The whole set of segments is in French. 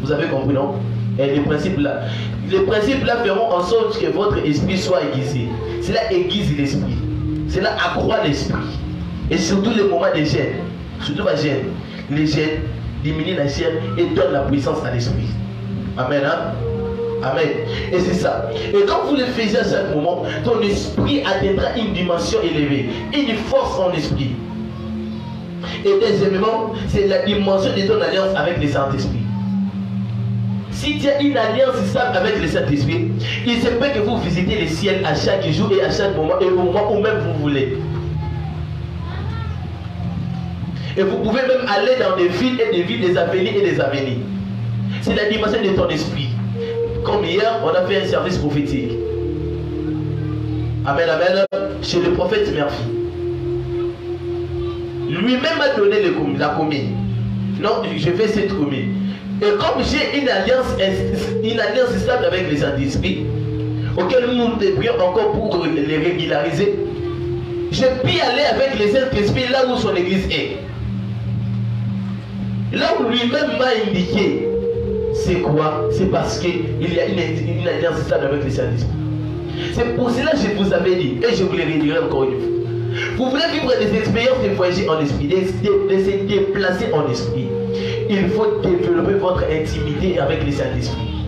Vous avez compris, non? Et les principes là feront en sorte que votre esprit soit aiguisé. Cela aiguise l'esprit. Cela accroît l'esprit. Et surtout les moments de gêne. Surtout la gêne. Les gênes diminuent la chair et donnent la puissance à l'esprit. Amen. Hein? Amen. Et c'est ça. Et quand vous le faites à chaque moment, ton esprit atteindra une dimension élevée, une force en esprit. Et deuxièmement, c'est la dimension de ton alliance avec le Saint-Esprit. Si tu as une alliance stable avec le Saint-Esprit, il se peut que vous visitez le ciel à chaque jour et à chaque moment et au moment où même vous voulez. Et vous pouvez même aller dans des villes et des villes, des avenirs et des avenirs. C'est la dimension de ton esprit. Comme hier, on a fait un service prophétique. Amen, amen. Chez le prophète Murphy. Lui-même a donné la commune. Non, je fais cette commune. Et comme j'ai une alliance stable avec les Saint-Esprit, auquel nous devrions encore pour les régulariser, je puis aller avec les Saint-Esprit là où son église est. Là où lui-même m'a indiqué. C'est quoi? C'est parce qu'il y a une alliance stable avec les Saint-Esprit. C'est pour cela que je vous avais dit, et je vous le redirai encore une fois. Vous voulez vivre des expériences de voyager en esprit, de se déplacer en esprit. Il faut développer votre intimité avec les Saint-Esprit.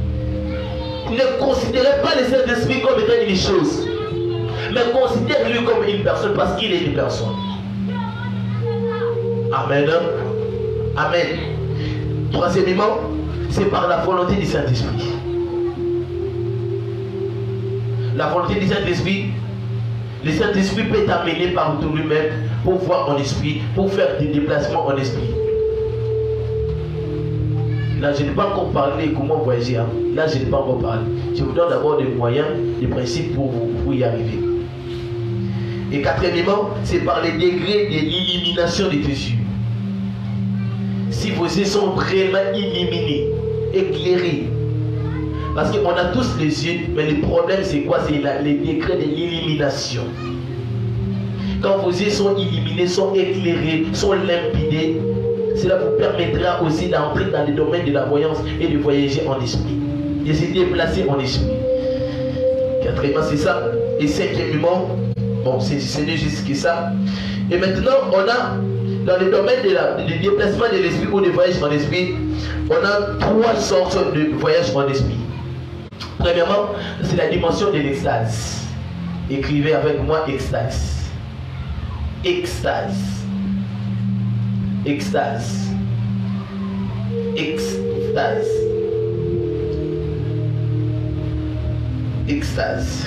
Ne considérez pas le Saint-Esprit comme étant une chose, mais considérez-lui comme une personne parce qu'il est une personne. Amen. Amen. Troisièmement, c'est par la volonté du Saint-Esprit. La volonté du Saint-Esprit, le Saint-Esprit peut t'amener par lui-même pour voir en esprit, pour faire des déplacements en esprit. Là, je n'ai pas encore parlé comment voyager. Hein. Là, je n'ai pas encore parlé. Je vous donne d'abord des moyens, des principes pour y arriver. Et quatrièmement, c'est par les degrés de l'illumination des tissus. Si vos yeux sont vraiment illuminés, éclairés, parce qu'on a tous les yeux, mais le problème c'est quoi? C'est les degrés de l'illumination. Quand vos yeux sont illuminés, sont éclairés, sont limpidés, cela vous permettra aussi d'entrer dans le domaine de la voyance et de voyager en esprit, de se déplacer en esprit. Quatrièmement, c'est ça. Et cinquièmement, bon, c'est juste que ça. Et maintenant, on a dans le domaine du déplacement de l'esprit ou de voyage en esprit, on a trois sortes de voyages en esprit. Premièrement, c'est la dimension de l'extase. Écrivez avec moi extase. Extase. Extase. Extase. Extase.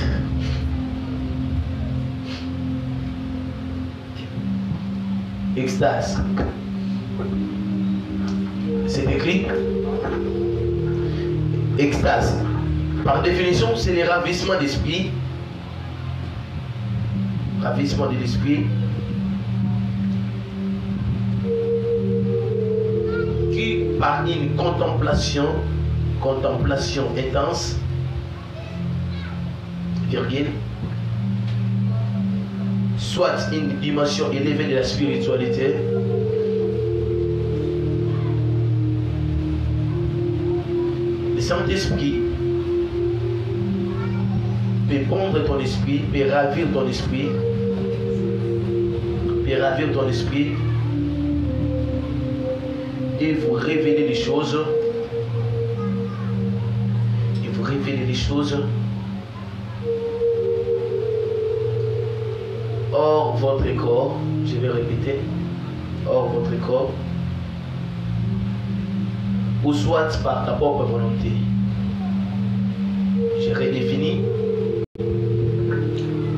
Extase. C'est écrit. Extase. Par définition, c'est le ravissement d'esprit. Ravissement de l'esprit. Qui, par une contemplation intense, virgule, soit une dimension élevée de la spiritualité, le Saint-Esprit peut prendre ton esprit, peut ravir ton esprit, et vous révéler les choses, hors votre corps, je vais répéter, hors votre corps, ou soit par ta propre volonté. Je redéfinis.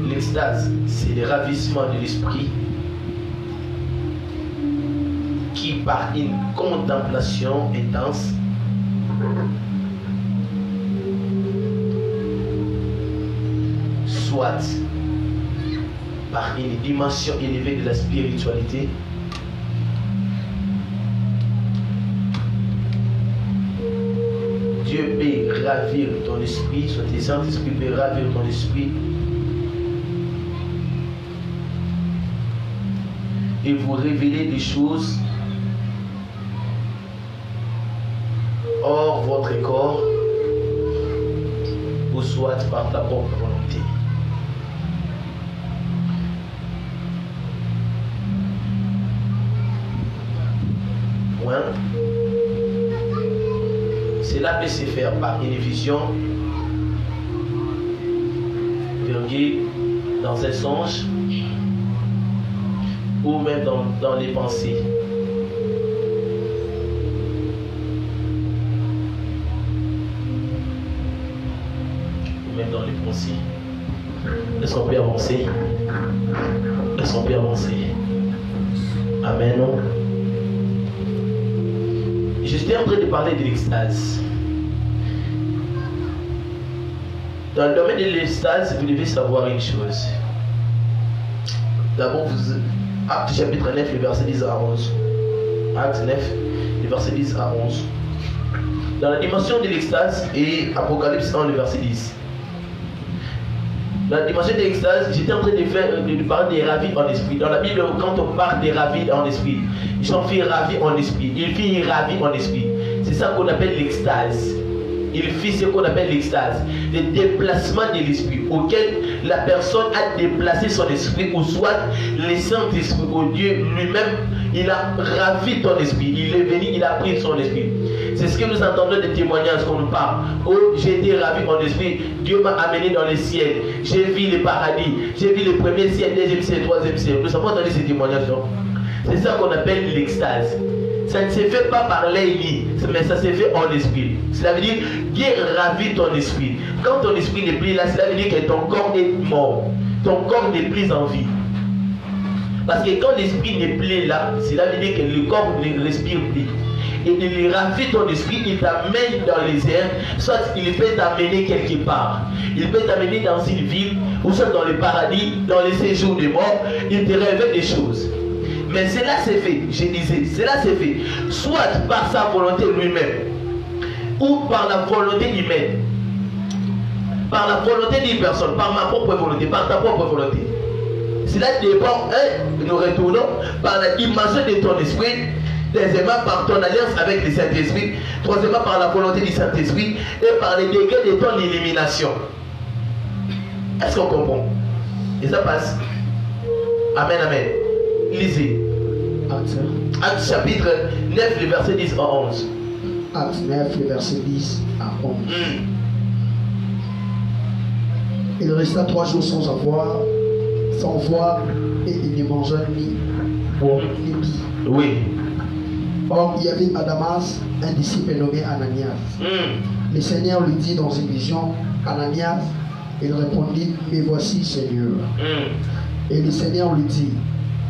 L'extase, c'est le ravissement de l'esprit qui, par une contemplation intense, soit par une dimension élevée de la spiritualité, Dieu peut ravir ton esprit, soit le Saint-Esprit peut ravir ton esprit et vous révéler des choses hors votre corps, ou soit par ta propre volonté. Cela peut se faire par une vision, virgule, dans un songe, ou même dans les pensées. Ou même dans les pensées. Est-ce qu'on peut avancer? Est-ce qu'on peut avancer? Amen. J'étais en train de parler de l'extase. Dans le domaine de l'extase, vous devez savoir une chose. D'abord, Acte chapitre 9, le verset 10 à 11. Acte 9, le verset 10 à 11. Dans la dimension de l'extase et Apocalypse 1, le verset 10. Dans la dimension de l'extase, j'étais en train de parler des ravis en esprit. Dans la Bible, quand on parle des ravis en esprit, ils sont fait ravis en esprit. Il fit ravis en esprit. C'est ça qu'on appelle l'extase. Il fit ce qu'on appelle l'extase. Le déplacement de l'esprit auquel la personne a déplacé son esprit, ou soit le Saint-Esprit, ou Dieu lui-même, il a ravi ton esprit. Il est venu, il a pris son esprit. C'est ce que nous entendons des témoignages qu'on nous parle. Oh, j'ai été ravi en esprit. Dieu m'a amené dans le ciel. J'ai vu le paradis. J'ai vu le premier ciel, deuxième ciel, troisième ciel. Nous avons entendu ces témoignages. C'est ça qu'on appelle l'extase. Ça ne se fait pas par l'œil, mais ça se fait en esprit. Cela veut dire Dieu ravit ton esprit. Quand ton esprit n'est plus là, cela veut dire que ton corps est mort. Ton corps n'est plus en vie. Parce que quand l'esprit n'est plus là, cela veut dire que le corps ne respire plus. Et il ravit ton esprit, il t'amène dans les airs, soit il peut t'amener quelque part. Il peut t'amener dans une ville, ou soit dans le paradis, dans les séjours des morts, il te révèle des choses. Mais cela s'est fait, je disais, cela s'est fait, soit par sa volonté lui-même, ou par la volonté humaine. Par la volonté d'une personne, par ma propre volonté, par ta propre volonté. Cela dépend, nous retournons par la dimension de ton esprit. Deuxièmement, par ton alliance avec le Saint-Esprit. Troisièmement, par la volonté du Saint-Esprit. Et par les degrés de ton élimination. Est-ce qu'on comprend? Et ça passe. Amen, amen. Lisez. Acte chapitre 9, le verset 10 à 11. Acte 9, le verset 10 à 11. Il resta 3 jours sans voir, et il ne mangea ni boit ni pit. Oui. Or, il y avait à Damas un disciple nommé Ananias. Le Seigneur lui dit dans une vision, Ananias, il répondit, mais voici, Seigneur. Et le Seigneur lui dit,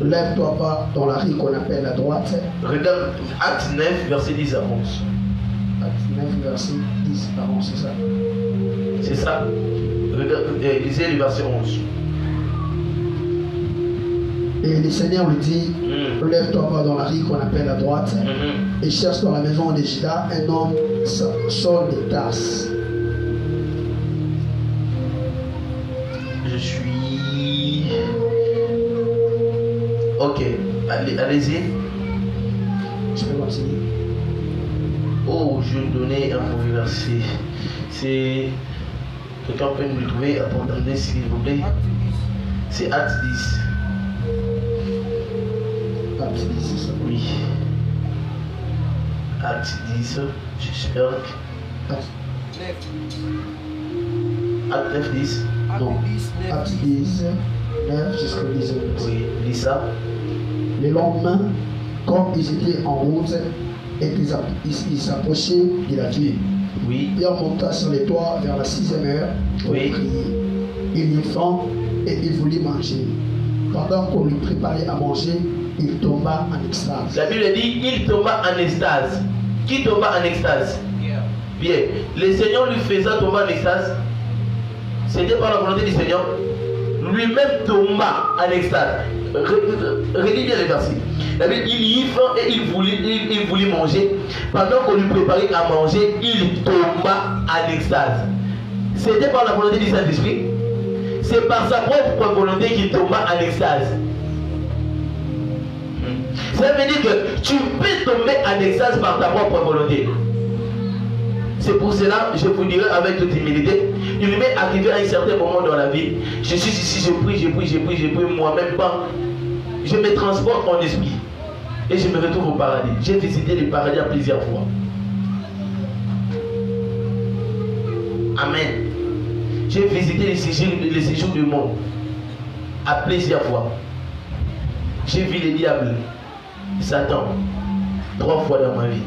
lève-toi pas dans la rue qu'on appelle la droite. Regarde, Acte 9, verset 10 à 11. Acte 9, verset 10 à 11, c'est ça? C'est ça. Regarde, lisez le verset 11. Et le Seigneur lui dit, lève-toi pas dans la rue qu'on appelle la droite, et cherche dans la maison de Judas un homme Saul de Tarse. Je suis... Ok, allez-y. Je peux continuer. Oh, je vais donner un mauvais verset. C'est... Quelqu'un peut nous le trouver? Attendez, s'il vous plaît. C'est Acte 10. Acte 10, c'est ça? Oui. Acte 10, j'espère que... Acte 9, 10. Non. Acte 10, 9 jusqu'au 10. Oui, lis ça. Le lendemain, comme ils étaient en route et qu'ils s'approchaient de la ville, Oui. Pierre monta sur les toits vers la 6e heure pour Oui. prier. Il eut faim et il voulut manger. Pendant qu'on lui préparait à manger, il tomba en extase. La Bible dit il tomba en extase. Qui tomba en extase? Bien. Le Seigneur lui faisait tomber en extase. C'était par la volonté du Seigneur. Lui-même tomba en extase. Relis bien le verset. La Bible, il y eut faim et il voulut manger. Pendant qu'on lui préparait à manger, il tomba en extase. C'était par la volonté du Saint-Esprit. C'est par sa propre volonté qu'il tomba en extase. Ça veut dire que tu peux tomber en extase par ta propre volonté. C'est pour cela, je vous dirai avec toute humilité, il m'est arrivé à un certain moment dans la vie, je suis ici, je prie, moi-même pas. Je me transporte en esprit et je me retrouve au paradis. J'ai visité le paradis à plusieurs fois. Amen. J'ai visité les séjours du monde à plusieurs fois. J'ai vu les diables, Satan, 3 fois dans ma vie.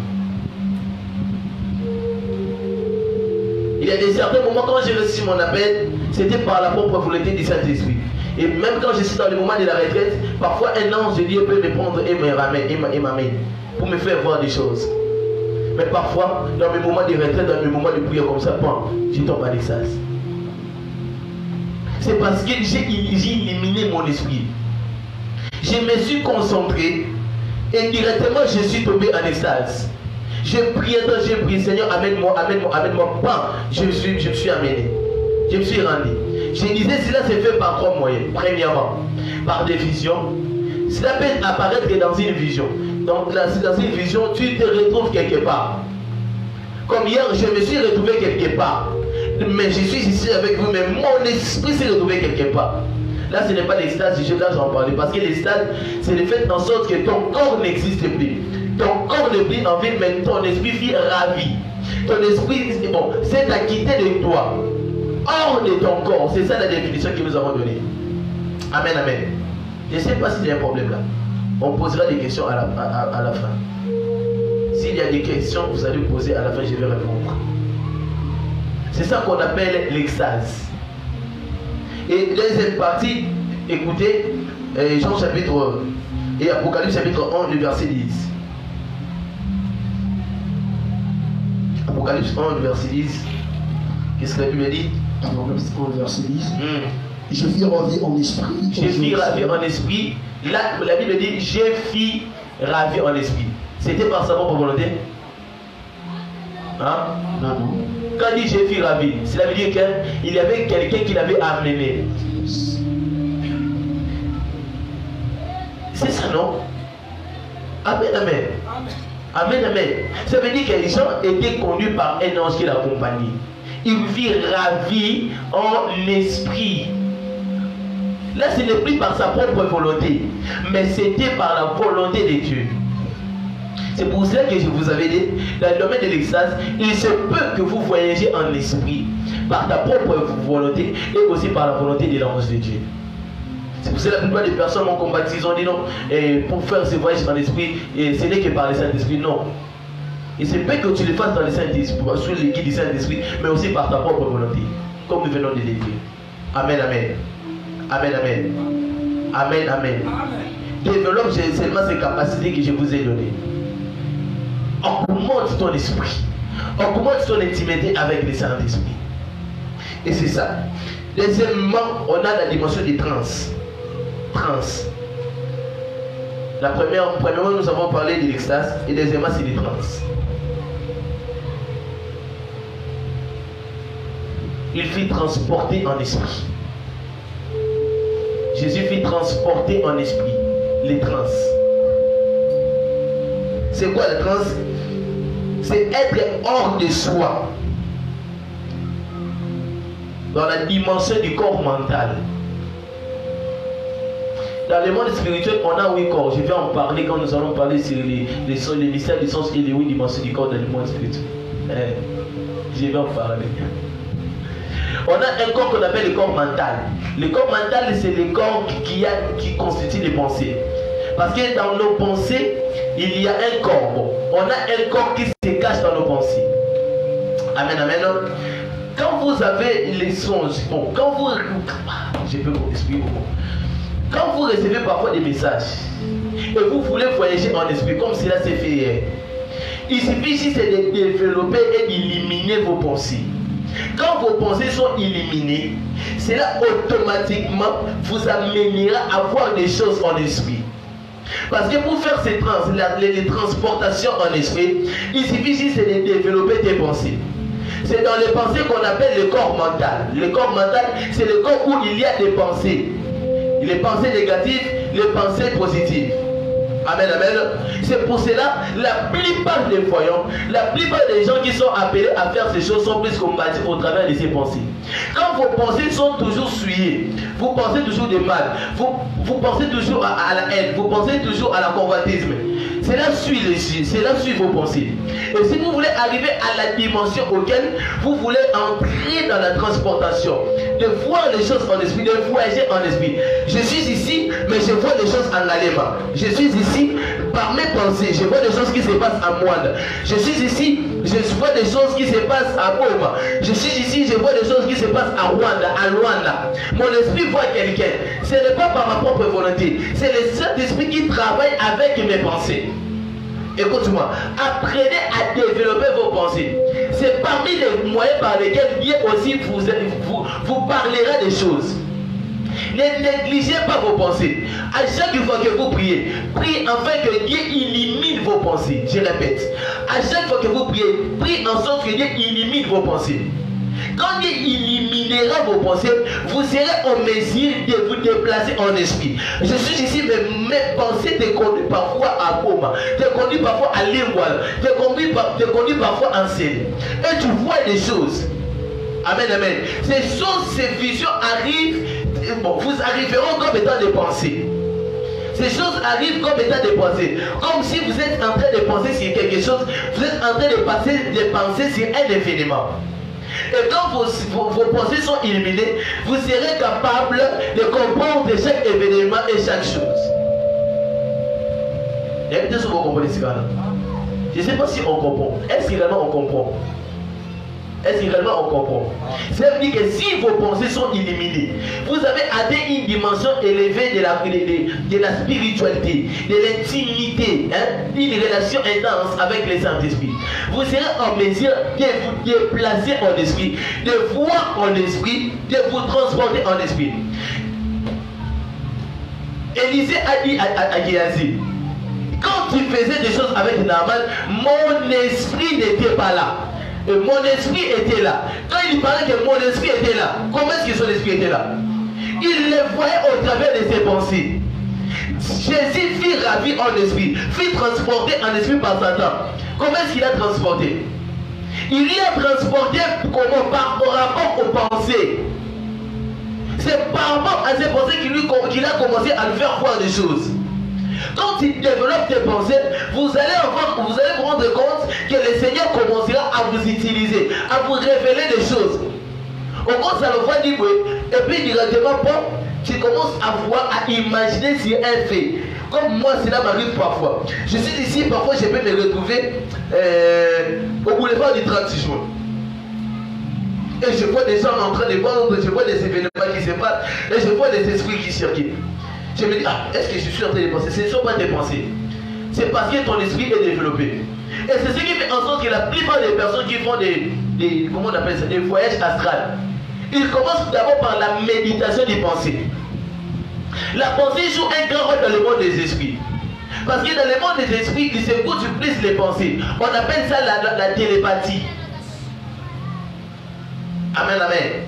Il y a des certains moments quand j'ai reçu mon appel, c'était par la propre volonté du Saint-Esprit. Et même quand je suis dans le moment de la retraite, parfois un ange de Dieu peut me prendre et m'amène pour me faire voir des choses. Mais parfois, dans mes moments de retraite, dans mes moments de prière comme ça, je tombe à l'extase. C'est parce que j'ai éliminé mon esprit. Je me suis concentré et directement je suis tombé en extase. J'ai prié, Seigneur, amène-moi, je me suis amené. Je me suis rendu. Je disais, cela s'est fait par 3 moyens. Premièrement, par des visions. Cela peut apparaître dans une vision. Donc, dans une vision, tu te retrouves quelque part. Comme hier, je me suis retrouvé quelque part. Mais je suis ici avec vous, mais mon esprit s'est retrouvé quelque part. Là, ce n'est pas l'extase, là j'en parlais. Parce que l'extase, c'est le fait en sorte que ton corps n'existe plus. Ton corps n'est plus en vie, mais ton esprit vit ravi. Ton esprit, bon, s'est acquitté de toi. Hors de ton corps. C'est ça la définition que nous avons donnée. Amen, amen. Je ne sais pas s'il y a un problème là. On posera des questions à la fin. S'il y a des questions, vous allez poser à la fin, je vais répondre. C'est ça qu'on appelle l'extase. Et deuxième partie, écoutez, Jean chapitre et Apocalypse chapitre 11, le verset 10. Apocalypse 11, verset 10. Qu'est-ce que la Bible dit? Apocalypse 11, verset 10. Je fis ravi en esprit. Je fis ravi en esprit. Là, la Bible dit, je fis ravi en esprit. C'était par sa propre volonté? Hein? Non, non. Quand il dit je fis ravi, cela veut dire qu'il y avait quelqu'un qui l'avait amené. C'est ça, non? Amen, amen. Amen, amen. Ça veut dire que les gens étaient conduits par un ange qui l'accompagnait. Il vit ravi en esprit. Là, ce n'est plus par sa propre volonté, mais c'était par la volonté de Dieu. C'est pour cela que je vous avais dit, dans le domaine de l'extase, il se peut que vous voyagez en esprit par ta propre volonté et aussi par la volonté de l'ange de Dieu. C'est pour cela que la plupart des personnes m'ont combattu, ils ont dit non, et pour faire ce voyage en esprit, ce n'est que par le Saint-Esprit, non. Il se peut que tu le fasses dans le Saint-Esprit, sous le guide du Saint-Esprit, mais aussi par ta propre volonté, comme nous venons de le dire. Amen, amen. Amen, amen. Amen, amen. Développe seulement ces capacités que je vous ai données. Augmente ton esprit. Augmente ton intimité avec le Saint-Esprit. Et c'est ça. Deuxièmement, on a la dimension des trans. Trans. Premièrement, nous avons parlé de l'extase. Et deuxièmement, c'est des trans. Il fut transporté en esprit. Jésus fut transporté en esprit. Les trans. C'est quoi la transe? C'est être hors de soi. Dans la dimension du corps mental. Dans le monde spirituel, on a 8 corps. Je vais en parler quand nous allons parler sur les mystères du sens et les 8 dimensions du corps dans le monde spirituel. Je vais en parler. On a un corps qu'on appelle le corps mental. Le corps mental, c'est le corps qui constitue les pensées. Parce que dans nos pensées, il y a un corps. Bon, on a un corps qui se cache dans nos pensées. Amen, amen. Quand vous avez les songes, bon, quand vous... Je peux vous expliquer beaucoup. Quand vous recevez parfois des messages, et vous voulez voyager en esprit, comme cela s'est fait hier, il suffit juste de développer et d'éliminer vos pensées. Quand vos pensées sont éliminées, cela automatiquement vous amènera à voir des choses en esprit. Parce que pour faire ces les transportations en esprit, il suffit juste de développer tes pensées. C'est dans les pensées qu'on appelle le corps mental. Le corps mental, c'est le corps où il y a des pensées. Les pensées négatives, les pensées positives. Amen, amen. C'est pour cela, la plupart des voyants, la plupart des gens qui sont appelés à faire ces choses sont plus combattus au travers de ces pensées. Quand vos pensées sont toujours souillées, vous pensez toujours du mal, vous pensez toujours à la haine, vous pensez toujours à la convoitisme. Cela suit les yeux, cela suit vos pensées. Et si vous voulez arriver à la dimension auquel vous voulez entrer dans la transportation, de voir les choses en esprit, de voyager en esprit. Je suis ici, mais je vois les choses en Alema. Je suis ici par mes pensées, je vois des choses qui se passent à Moine. Je suis ici, je vois des choses qui se passent à Boma. Je suis ici, je vois des choses qui se passent à Rwanda, à Luanda. Mon esprit voit quelqu'un. Ce n'est pas par ma propre volonté, c'est le Saint-Esprit qui travaille avec mes pensées. Écoute-moi, apprenez à développer vos pensées. C'est parmi les moyens par lesquels Dieu aussi vous parlera des choses. Ne négligez pas vos pensées. À chaque fois que vous priez, priez afin que Dieu élimine vos pensées. Je répète, à chaque fois que vous priez, priez en sorte que Dieu élimine vos pensées. Quand Dieu éliminera vos pensées, vous serez en mesure de vous déplacer en esprit. Je suis ici, mais mes pensées te conduisent parfois à Boma, te conduisent parfois à Lingwal, te conduisent parfois en scène. Et tu vois des choses. Amen, amen. Ces choses, ces visions arrivent, vous arriveront comme étant des pensées. Ces choses arrivent comme étant des pensées. Comme si vous êtes en train de penser sur quelque chose, vous êtes en train de penser sur un événement. Et quand vos pensées sont éliminées, vous serez capable de comprendre chaque événement et chaque chose. Il y a peut-être ce que vous comprenez, je ne sais pas si on comprend. Est-ce que réellement on comprend? Est-ce que réellement on comprend? Ça veut dire que si vos pensées sont éliminées, vous avez atteint une dimension élevée de la spiritualité, de l'intimité, une relation intense avec le Saint-Esprit. Vous serez en mesure de vous déplacer en esprit, de voir en esprit, de vous transporter en esprit. Élisée a dit à Géasi, quand tu faisais des choses avec Naaman, mon esprit n'était pas là. Et mon esprit était là. Quand il parlait que mon esprit était là, comment est-ce que son esprit était là? Il le voyait au travers de ses pensées. Jésus fut ravi en esprit, fut transporté en esprit par Satan. Comment est-ce qu'il a transporté? Il y a transporté comment? Par rapport aux pensées. C'est par rapport à ces pensées qu'il a commencé à lui faire voir des choses. Quand il développe tes pensées, vous allez vous rendre compte que le Seigneur commencera à vous utiliser, à vous révéler des choses. Au commence à le voir dire oui, et puis directement, tu commences à voir, à imaginer sur un fait. Comme moi, cela m'arrive parfois. Je suis ici, parfois je peux me retrouver au boulevard du 36 juin. Et je vois des gens en train de vendre, je vois des événements qui se passent, et je vois des esprits qui circulent. Je me dis, est-ce que je suis en train de penser? Ce ne sont pas des pensées. C'est parce que ton esprit est développé. Et c'est ce qui fait en sorte que la plupart des personnes qui font comment on appelle ça, des voyages astrales, ils commencent d'abord par la méditation des pensées. La pensée joue un grand rôle dans le monde des esprits. Parce que dans le monde des esprits, il se couche plus les pensées. On appelle ça la télépathie. Amen, amen.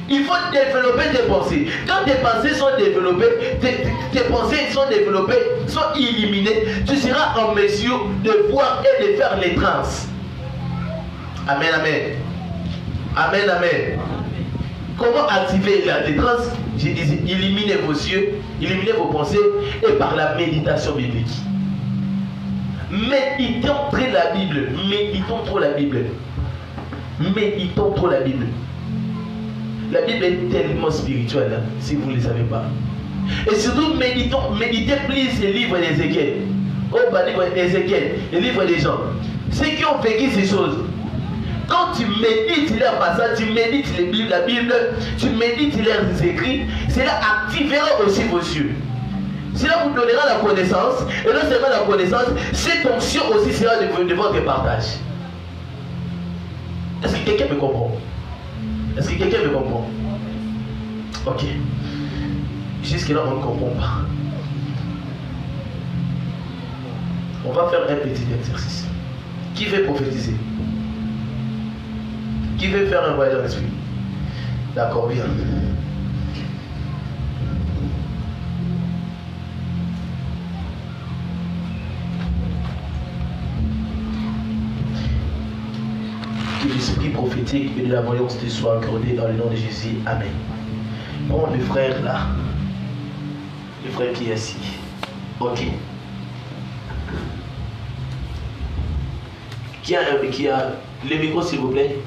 Il faut développer tes pensées. Quand tes pensées sont développées, tes pensées sont développées, sont éliminées, tu seras en mesure de voir et de faire les trans. Amen, amen. Amen, amen. Comment activer les trans? Je disais, éliminez vos yeux, éliminez vos pensées et par la méditation biblique. Méditons trop la Bible. Méditons trop la Bible. Méditons trop la Bible. La Bible est tellement spirituelle, hein, si vous ne le savez pas. Et surtout, méditez plus les livres d'Ézéchiel. Oh, bah, livre d'Ézéchiel, les livres des gens. Ceux qui ont vécu ces choses. Quand tu médites leur passage, tu médites la Bible, tu médites leurs écrits, cela activera aussi vos yeux. Cela vous donnera la connaissance, et non seulement la connaissance, cette onction aussi sera de votre partage. Est-ce que quelqu'un me comprend? Est-ce que quelqu'un me comprend? Ok. Jusque-là, on ne comprend pas. On va faire un petit exercice. Qui veut prophétiser? Qui veut faire un voyage dans l'esprit? D'accord, bien. que l'esprit prophétique et de la voyance te soit accordé dans le nom de Jésus. Amen. Bon, le frère là. Le frère qui est assis. Ok. Qui a le micro, s'il vous plaît?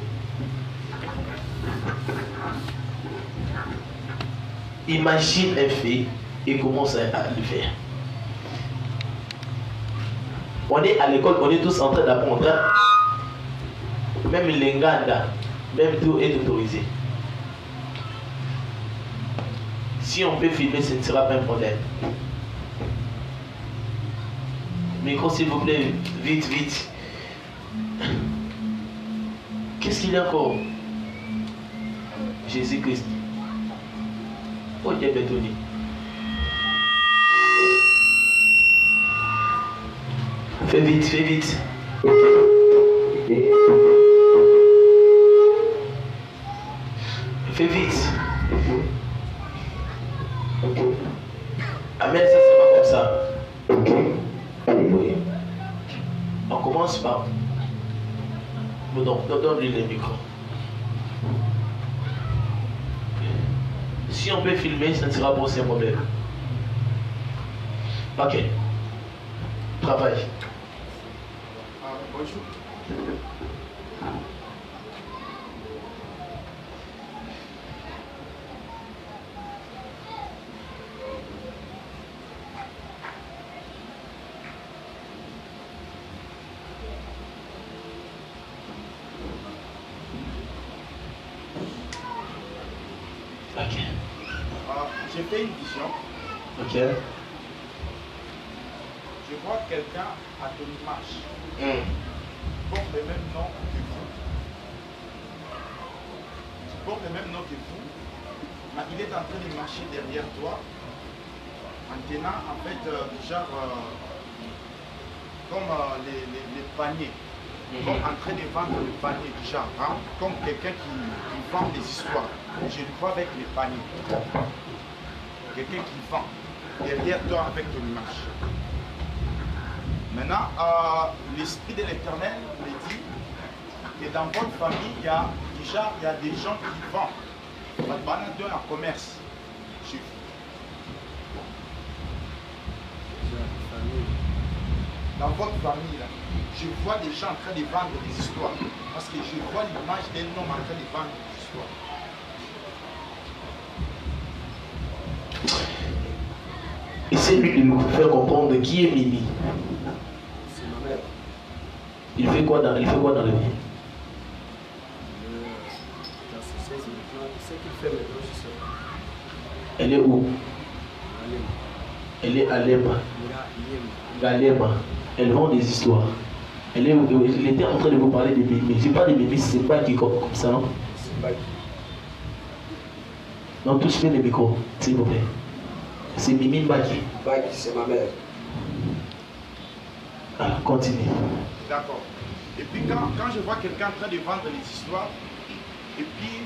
Imagine un fait et commence à le faire. On est à l'école, on est tous en train d'apprendre. Même l'enganda, même tout est autorisé. Si on peut filmer, ce ne sera pas un problème. Micro, s'il vous plaît, vite, vite. Qu'est-ce qu'il y a encore? Jésus-Christ. Oh, Dieu bétonné. Fais vite, fais vite. Fais vite. Amen, ça c'est pas comme ça. Alléluia. On commence par. Donne-lui le micro. Si on peut filmer, ça ne sera pas aussi un problème. Ok. Travail. Bonjour. Ok. J'ai fait une vision. Ok. Je vois quelqu'un à ton image. Porte le même nom que vous. Tu portes le même nom que vous, mais il est en train de marcher derrière toi en tenant en fait comme les paniers. Comme en train de vendre le panier du genre, hein, comme quelqu'un qui vend des histoires. Je le vois avec les paniers. Quelqu'un qui vend derrière toi avec ton image. Maintenant, l'Esprit de l'Éternel me dit que dans votre famille, il y a des gens qui vendent. Votre banane donne un commerce chez vous. Dans votre famille, là, je vois des gens en train de vendre des histoires. Parce que je vois l'image d'un homme en train de vendre des histoires. Essayez de nous faire comprendre qui est Mimi. C'est ma mère. Il fait quoi dans la vie? Dans ce sens, maintenant, ce qu'il fait maintenant, je sais pas. Elle est où? Elle est à Lema. Galema. Elle vend des histoires. Il était en train de vous parler de Mimi. Je parle de Mimi, c'est pas qui comme ça, non? C'est pas qui. Non, touche bien le micro, s'il vous plaît. C'est Mimi Mbaki. Baki, c'est ma mère. Alors, continue. D'accord. Et puis quand je vois quelqu'un en train de vendre les histoires, et puis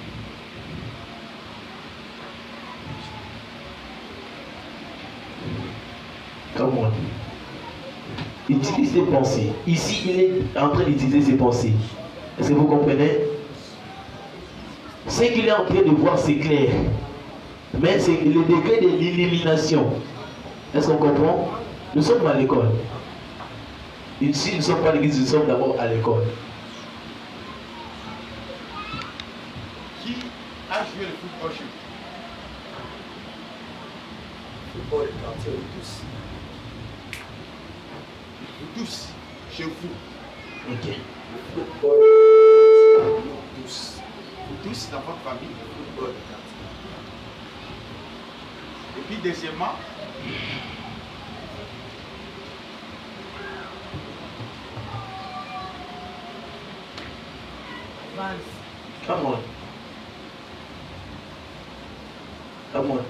Come on. Utilise ses pensées. Ici, il est en train d'utiliser ses pensées. Est-ce que vous comprenez? Ce qu'il est en train de voir, c'est clair. Mais c'est le degré de l'élimination. Est-ce qu'on comprend? Nous sommes à l'école. Ici, nous ne sommes pas à l'église, nous sommes d'abord à l'école. qui a joué le football chez vous? Football de quartier, nous tous. Vous tous, chez vous. Ok. Football nous tous. Vous tous dans votre famille. Football de quartier. Et puis deuxièmement, Come on. Come on.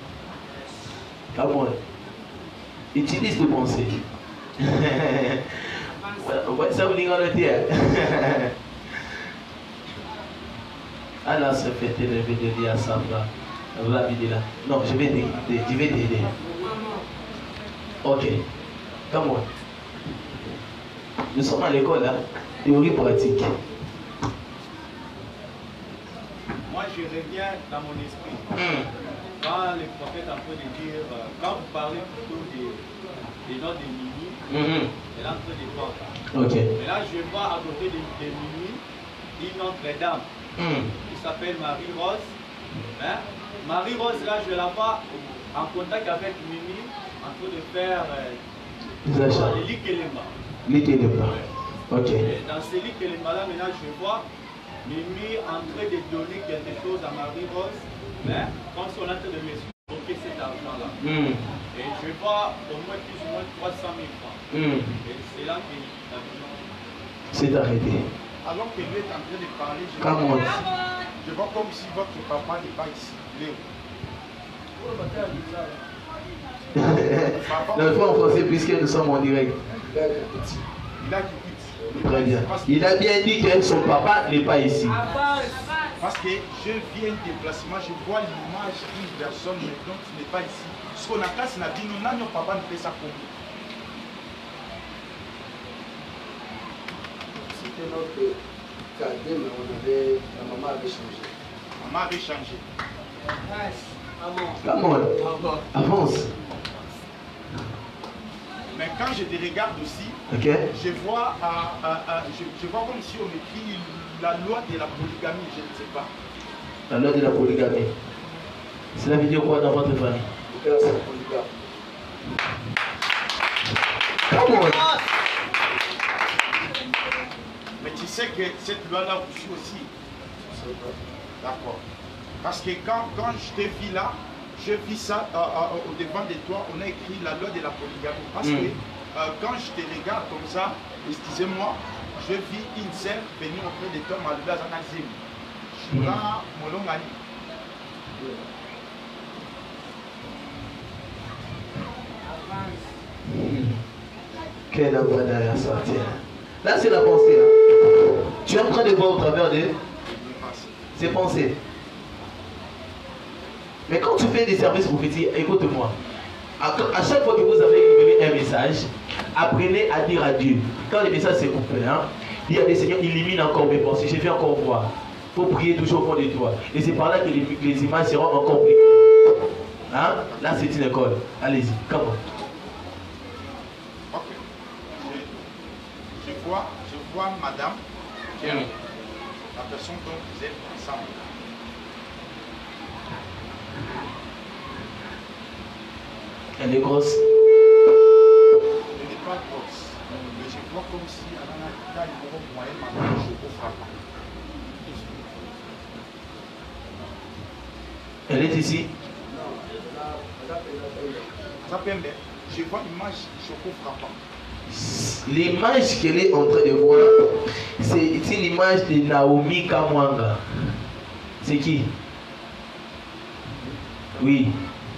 Come on. Utilise tes pensées. Ça vous dit qu'on le dire. Alors, se fait élever de dire à Sandra. La vidéo là. Non, je vais t'aider. Ok. Come on. Nous sommes à l'école là. Théorie pratique. moi je reviens dans mon esprit. Quand le prophète est en train de dire, quand vous parlez plutôt des noms de Mimi, elle est en train de vendre. Ok. Et là, je vois à côté de Mimi une autre dame qui s'appelle Marie-Rose. Hein? Marie-Rose, là, je la vois en contact avec Mimi, en train de faire le lit Kelemba. Lit Kelemba. Ok. Et dans ce lit Kelemba là, maintenant, je vois Mimi en train de donner quelque chose à Marie-Rose, hein? Comme si on est en train de m'expliquer cet argent-là. Et je vois au moins plus ou moins 300 000 francs. Et c'est là que la vision s'est arrêtée. Alors que lui est en train de parler, je vois comme si votre papa n'est pas ici. Léo. Le fois en français, puisque nous sommes en direct. Il a dit très bien. Il a bien dit que son papa n'est pas ici. Parce que je viens de déplacement, je vois l'image d'une personne, mais donc tu n'es pas ici. Ce qu'on a cassé, n'a dit, non, notre papa ne fait ça comme nous. C'était notre cadet, mais la maman avait changé. Maman avait changé. Avance. Mais quand je te regarde aussi, je vois comme si on écrit la loi de la polygamie, je ne sais pas. La loi de la polygamie. Cela veut dire quoi dans votre famille? Mais tu sais que cette loi-là vous suit aussi. D'accord. Parce que quand je te vis là, je vis ça au devant de toi, on a écrit la loi de la polygamie. Parce que quand je te regarde comme ça, excusez-moi, je vis une sœur venue auprès de toi, Malouda Zanazim. Je suis là, Molongani. Quelle envoi derrière ça, tiens. Là, c'est la pensée. Hein. Tu es en train de voir au travers de ces pensées. Mais quand tu fais des services prophétiques, écoute-moi. À chaque fois que vous avez libéré un message, apprenez à dire à Dieu. Quand le message s'est coupé, hein, il y a des seigneurs, illumine encore mes pensées. Je vais encore voir. Il faut prier toujours au fond de toi. Et c'est par là que les images seront encore plus claires. Hein? Là, c'est une école. Allez-y, comment? Ok. Je vois madame, la personne dont vous êtes ensemble. Elle est grosse. Elle n'est pas grosse. Mais je vois comme si elle a une moyenne, madame, je vous frappe. Elle est ici. Je vois l'image choco frappant. L'image qu'elle est en train de voir, c'est l'image de Naomi Kamwanga. C'est qui? Oui,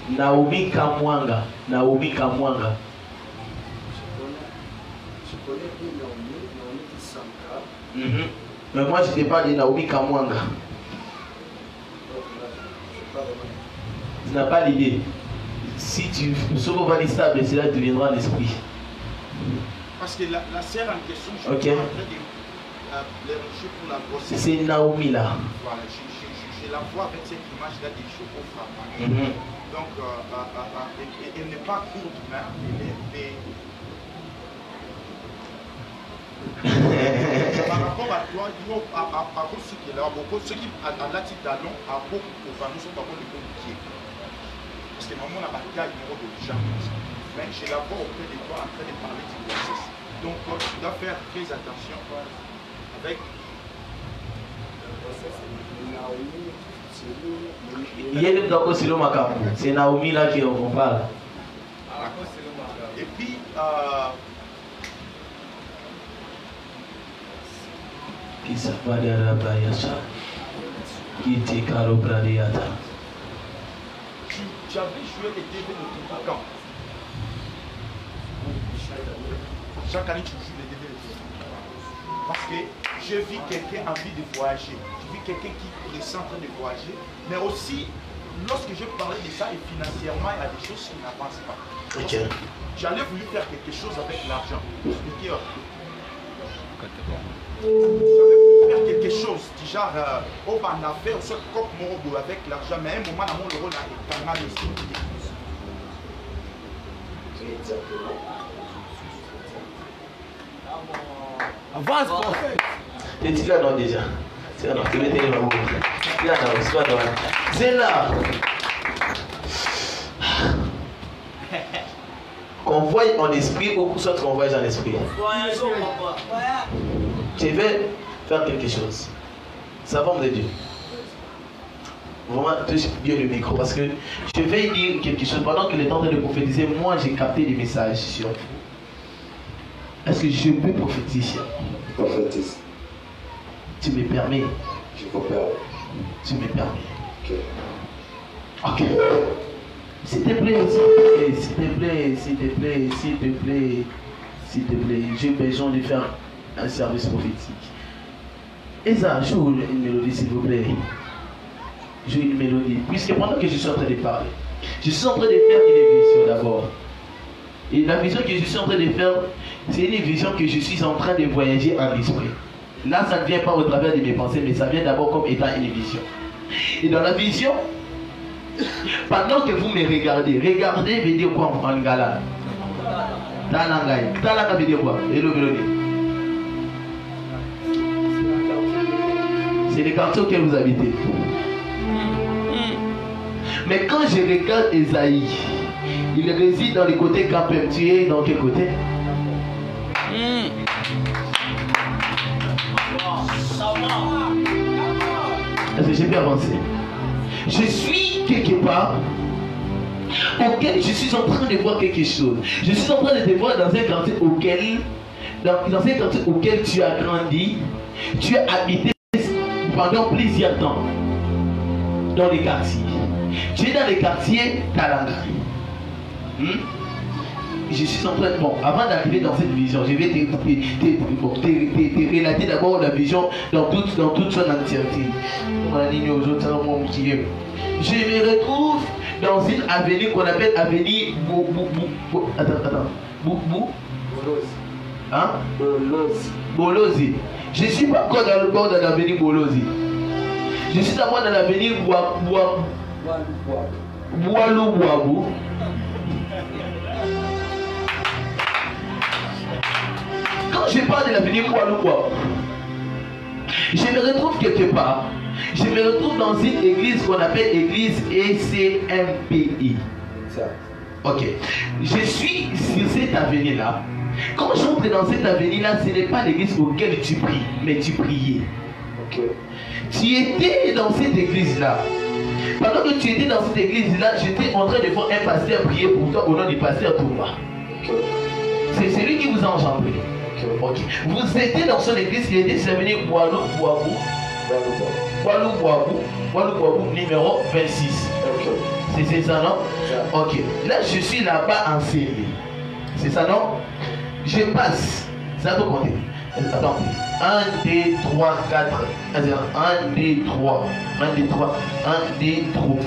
Naomi Kamwanga. Naomi Kamwanga. Je connais plus Naomi Kisanka. Mais moi je te parle de Naomi Kamwanga. Tu n'as pas l'idée. Si tu valides stable, cela deviendra l'esprit. Parce que la sœur en question, je suis en train de l'érger pour la grossesse. C'est Naomi là. Voilà, je la vois avec cette image-là des chevaux frappants. Donc, elle n'est pas courte, mais elle est... Par rapport à toi, à cause qui est là, ceux qui à la titre d'allon, à beaucoup de familles sont pas bons de communiquer. Parce que maman n'a pas de cas numéro de gens. Mais je la vois auprès de toi en train de parler du grossesse. Donc, tu dois faire très attention avec. Il y a une dame aussi, c'est Naomi là qui en parle. Et puis, qui s'appelle Rabayasa, qui était Karo Bradiata. Tu avais joué les DV de tout quand? Chaque année, tu joues les DV de tout. Parce que je vis quelqu'un envie de voyager. Je vis quelqu'un qui est en train de voyager. Mais aussi, lorsque je parlais de ça, et financièrement, il y a des choses qui n'avancent pas. J'allais voulu faire quelque chose avec l'argent. J'avais voulu faire quelque quelque chose, du genre, au ban affaire, soit comme mon avec l'argent, mais à un moment, dans mon euro, là, il canal aussi. Avance, prophète. Tu es là, non, déjà. C'est là, tu es là, c'est là. Qu'on voie en esprit ou soit qu'on voie en esprit. Je vais faire quelque chose. Ça va me Dieu. Vraiment, touche bien le micro parce que je vais dire quelque chose. Pendant que le temps de prophétiser, moi j'ai capté des messages sur vous. Est-ce que je peux prophétiser? Prophétise. Tu me permets? Je vous permets. Tu me permets. Ok. Ok. S'il te plaît, s'il te plaît, s'il te plaît, s'il te plaît, s'il te plaît, j'ai besoin de faire un service prophétique. Esa, joue une mélodie s'il vous plaît. Joue une mélodie. Puisque pendant que je suis en train de parler, je suis en train de faire une vision d'abord. Et la vision que je suis en train de faire, c'est une vision que je suis en train de voyager en esprit. Là, ça ne vient pas au travers de mes pensées, mais ça vient d'abord comme étant une vision. Et dans la vision, pendant que vous me regardez, regarder veut dire quoi en Lingala? Talangai. Talanga veut dire quoi? Hello, Mélodie. C'est le quartier auquel vous habitez. Mais quand je regarde Esaïe, il réside dans le côté Capem. Tu es dans quel côté? Est-ce que j'ai pu avancer? Je suis quelque part auquel je suis en train de voir quelque chose. Je suis en train de te voir dans un quartier auquel tu as grandi, tu as habité pendant plusieurs temps dans les quartiers. Tu es dans les quartiers Talanga. Je suis en train de... Bon, avant d'arriver dans cette vision, je vais te relater d'abord la vision dans toute son entièreté. Je me retrouve dans une avenue qu'on appelle avenue Bolozi. Je ne suis pas encore dans le bord de l'avenue Bolozi. Je suis d'abord dans l'avenue Boalou. Quand je parle de l'avenue Boalou, je me retrouve quelque part. Je me retrouve dans une église qu'on appelle église ECMPI. Ok. Je suis sur cette avenue-là. Quand j'entre dans cette avenue-là, ce n'est pas l'église auquel tu pries, mais tu priais. Ok. Tu étais dans cette église-là. Pendant que tu étais dans cette église-là, j'étais en train de voir un pasteur prier pour toi au nom du pasteur Toumba. Ok. C'est celui qui vous a engendré. Ok. Vous étiez dans son église, il était avenue Boalou numéro 26. Ok. C'est ça, non? Yeah. Ok. Là, je suis là-bas enseigné. C'est ça, non? Je passe. Ça doit compter. Attends. 1, 2, 3, 4. 1, 2, 3. 1, 2, 3. 1, 2, 3.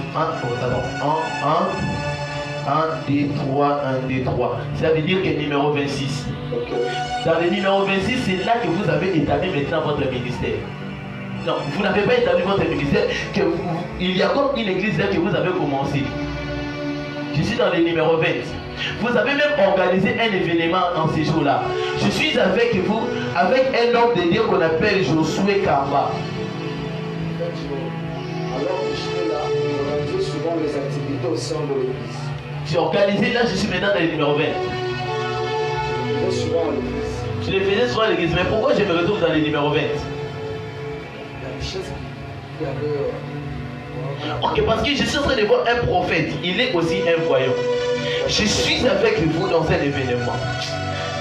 1, 2, 3. 1, 2, 3. Ça veut dire que numéro 26. Ok. Dans le numéro 26, c'est là que vous avez établi maintenant votre ministère. Non, vous n'avez pas établi votre ministère, il y a comme une église là que vous avez commencé. Je suis dans le numéro 20. Vous avez même organisé un événement en ces jours-là. Je suis avec vous, avec un homme de Dieu qu'on appelle Josué Kamba. Alors que j'étais là, on organisait souvent les activités au sein de l'église. J'ai organisé, là je suis maintenant dans le numéro 20. Je faisais souvent à l'église. Je le faisais souvent à l'église, mais pourquoi je me retrouve dans le numéro 20? Il y a des choses qui avaient... Ok, parce que je suis en train de voir un prophète, il est aussi un voyant. Je suis avec vous dans un événement.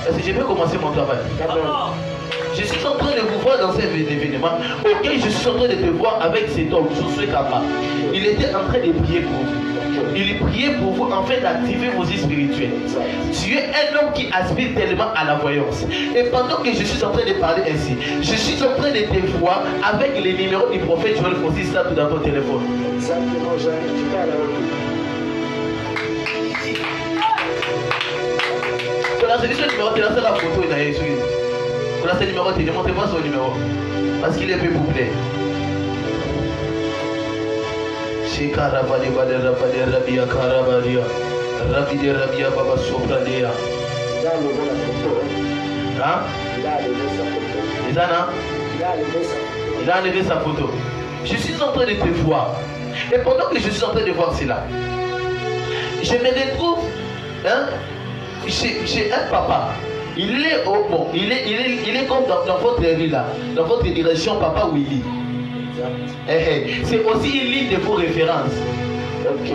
Est-ce que je peux commencer mon travail? Je suis en train de vous voir dans cet événement auquel je suis en train de te voir avec cet homme, Josué Kamba. Il était en train de prier pour vous. Il priait pour vous en fait d'activer vos yeux spirituels. Tu es un homme qui aspire tellement à la voyance. Et pendant que je suis en train de parler ainsi, je suis en train de te voir avec les numéros du prophète Joël Francis là dans ton téléphone. Exactement, j'arrive pas à la retour. Voilà, c'est le numéro, tu as la photo, il a essayé. Voilà, c'est le numéro, tu ne montres pas son numéro. Parce qu'il est peu pour plaire. Shikarabali Rabadi Rabia Karabadia Rabidi Rabia Baba Sopradia. Il a levé la photo. Hein? Il a levé sa photo. Il a levé sa photo. Il a enlevé sa photo. Je suis en train de te voir. Et pendant que je suis en train de voir cela, je me retrouve chez un papa. Il est comme dans votre vie là, dans votre direction, Papa Willy. C'est aussi une ligne de vos références. Ok.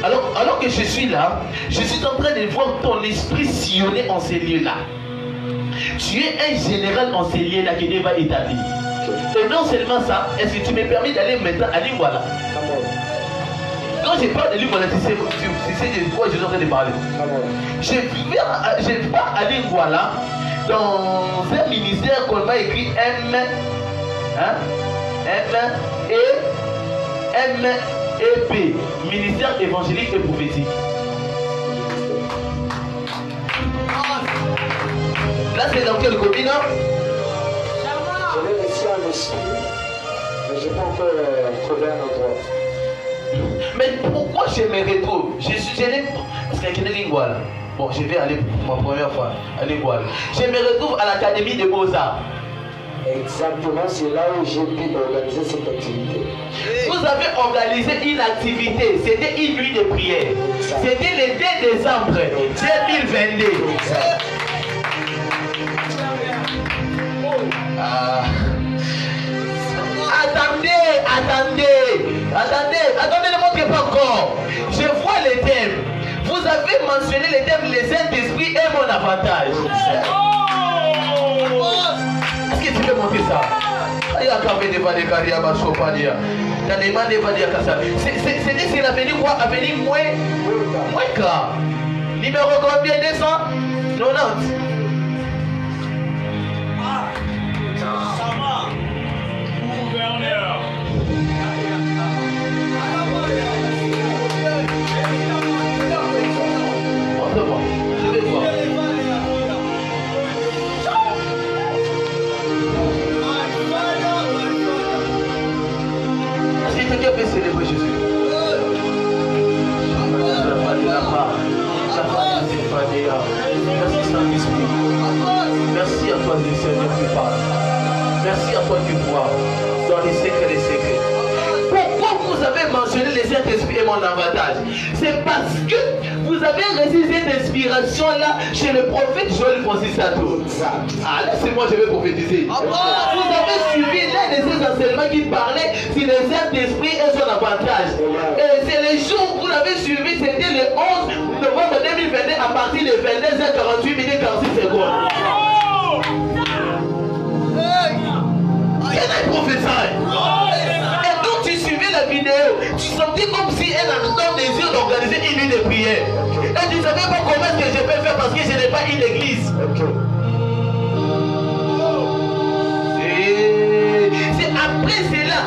Alors que je suis là, je suis en train de voir ton esprit sillonner en ces lieux-là. Tu es un général en ces lieux-là qui Dieu va établir. Et non seulement ça, est-ce que tu me permets d'aller maintenant à Lingwala? Quand je parle de Lingwala, tu sais de quoi je suis en train de parler. Je vais à Lingwala dans un ministère qu'on m'a écrit MEP, ministère évangélique et prophétique. Là, c'est dans quelle commune? Je l'ai reçu en esprit, mais je n'ai pas encore trouvé un endroit. Mais pourquoi je me retrouve? Je n'ai pas. Parce qu'il y a une Lingwala. Bon, je vais aller pour ma première fois à Lingwala. Je me retrouve à l'Académie des Beaux-Arts. Exactement, c'est là où j'ai pu organiser cette activité. Vous avez organisé une activité, c'était une nuit de prière. C'était le 2 décembre 2022. Attendez, ne montrez pas encore. Je vois les thèmes. Vous avez mentionné les thèmes, le Saint-Esprit est mon avantage. Est-ce que tu peux montrer ça? C'est l'avenir quoi? Avenir moins grave. Numéro combien? 290. Je vais voir. Est-ce que quelqu'un peut célébrer Jésus? Merci Saint-Esprit. Merci à toi, Seigneur, qui parle. Merci à toi qui vois dans les secrets des secrets. Pourquoi vous avez mentionné le Saint-Esprit et mon avantage? C'est parce que vous avez reçu cette inspiration-là chez le prophète Joël Francis-Sato. Ah, laissez-moi, je vais prophétiser. Vous avez suivi l'un de ces enseignements qui parlait sur le Saint-Esprit et son avantage. Et c'est le jour où vous l'avez suivi, c'était le 11 novembre 2022 à partir de 22h48 minutes 46 secondes. Quel est le professeur? Et donc tu suivais la vidéo, tu sentais comme si elle avait dans les yeux d'organiser une nuit de prière. Et tu ne savais pas comment est-ce que je peux faire parce que je n'ai pas une église. C'est après cela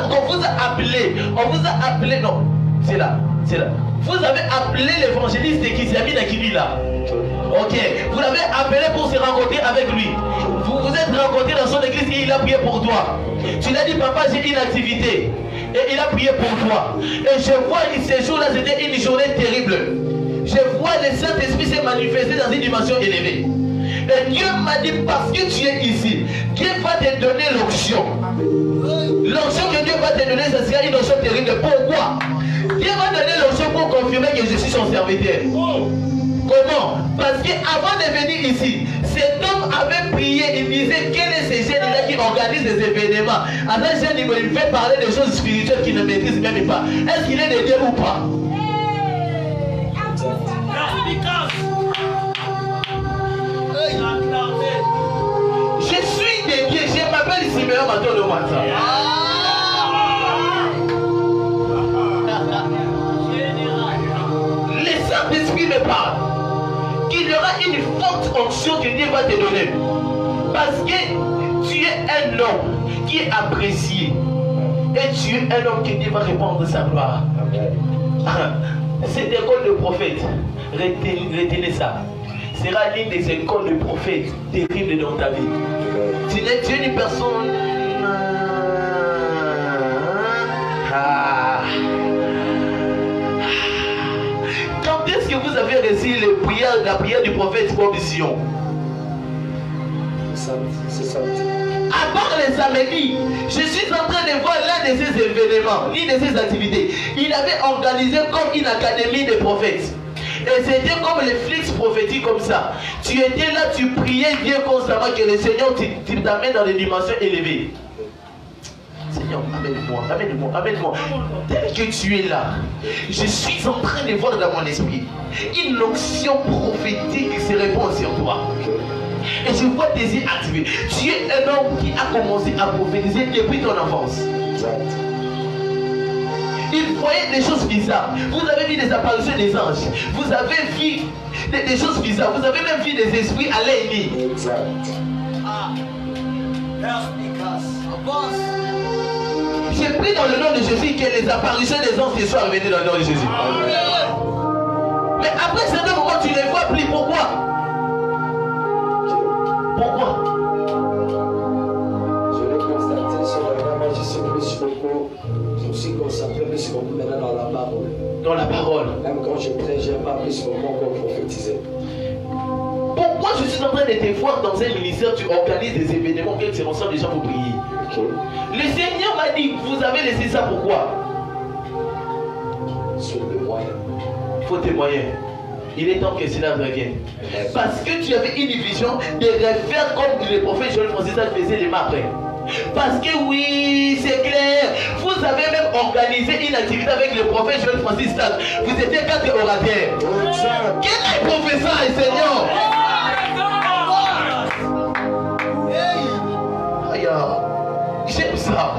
qu'on vous a appelé. On vous a appelé, non, c'est là. Vous avez appelé l'évangéliste qui s'est mis à Kibila. Ok, vous l'avez appelé pour se rencontrer avec lui. Vous vous êtes rencontrés dans son église et il a prié pour toi. Tu lui as dit, papa, j'ai une activité. Et il a prié pour toi. Et je vois ces jours-là, c'était une journée terrible. Je vois le Saint-Esprit se manifester dans une dimension élevée. Et Dieu m'a dit, parce que tu es ici, Dieu va te donner l'onction. L'onction que Dieu va te donner, ce sera une onction terrible. Pourquoi? Dieu va donner l'onction pour confirmer que je suis son serviteur. Comment? Parce qu'avant de venir ici, cet homme avait prié, il disait quel est ce génie-là qui organise des événements. À un certain niveau, il fait parler des choses spirituelles qu'il ne maîtrise même pas. Est-ce qu'il est de Dieu ou pas? Je suis de Dieu, je m'appelle Siméon Mato de Wata. Le Saint-Esprit me parle qu'il y aura une forte onction que Dieu va te donner. Parce que tu es un homme qui est apprécié. Et tu es un homme que Dieu va répandre sa gloire. Cette école de prophète, retenez ça. sera l'une des écoles de prophètes terribles dans ta vie. Tu es une personne... Quand est-ce que vous avez reçu la prière du prophète pour mission? C'est ça. À part les samedis, je suis en train de voir l'un de ces événements, l'une de ces activités. Il avait organisé comme une académie des prophètes. Et c'était comme les flix prophétiques comme ça. Tu étais là, tu priais Dieu constamment que le Seigneur t'amène dans des dimensions élevées. Seigneur, amène-moi. Tel que tu es là, je suis en train de voir dans mon esprit une onction prophétique qui se répand sur toi. Et je vois tes yeux activés. Tu es un homme qui a commencé à prophétiser depuis ton enfance. Il voyait des choses bizarres. Vous avez vu des apparitions des anges. Vous avez vu des choses bizarres. Vous avez même vu des esprits à l'ennemi. J'ai pris dans le nom de Jésus que les apparitions des anges soient revenues dans le nom de Jésus. Mais après certains moments, tu ne les vois plus. Pourquoi? Pourquoi? Je l'ai constaté, moi je suis plus beaucoup, je me suis concentré plus beaucoup maintenant dans la parole. Dans la parole. Même quand je prêche, j'aime pas plus beaucoup pour prophétiser. Pourquoi je suis en train de te voir dans un ministère, tu organises des événements, quelques séances des gens pour prier? Le Seigneur m'a dit, vous avez laissé ça pourquoi? Sur le moyen. Il faut tes moyens. Il est temps que cela revienne. Parce que tu avais une vision de refaire comme le prophète Joël Francis faisait les mains après. Parce que oui, c'est clair. Vous avez même organisé une activité avec le prophète Joël Francis. Vous étiez 4 orateurs. Quel est le professeur et Seigneur? J'aime ça.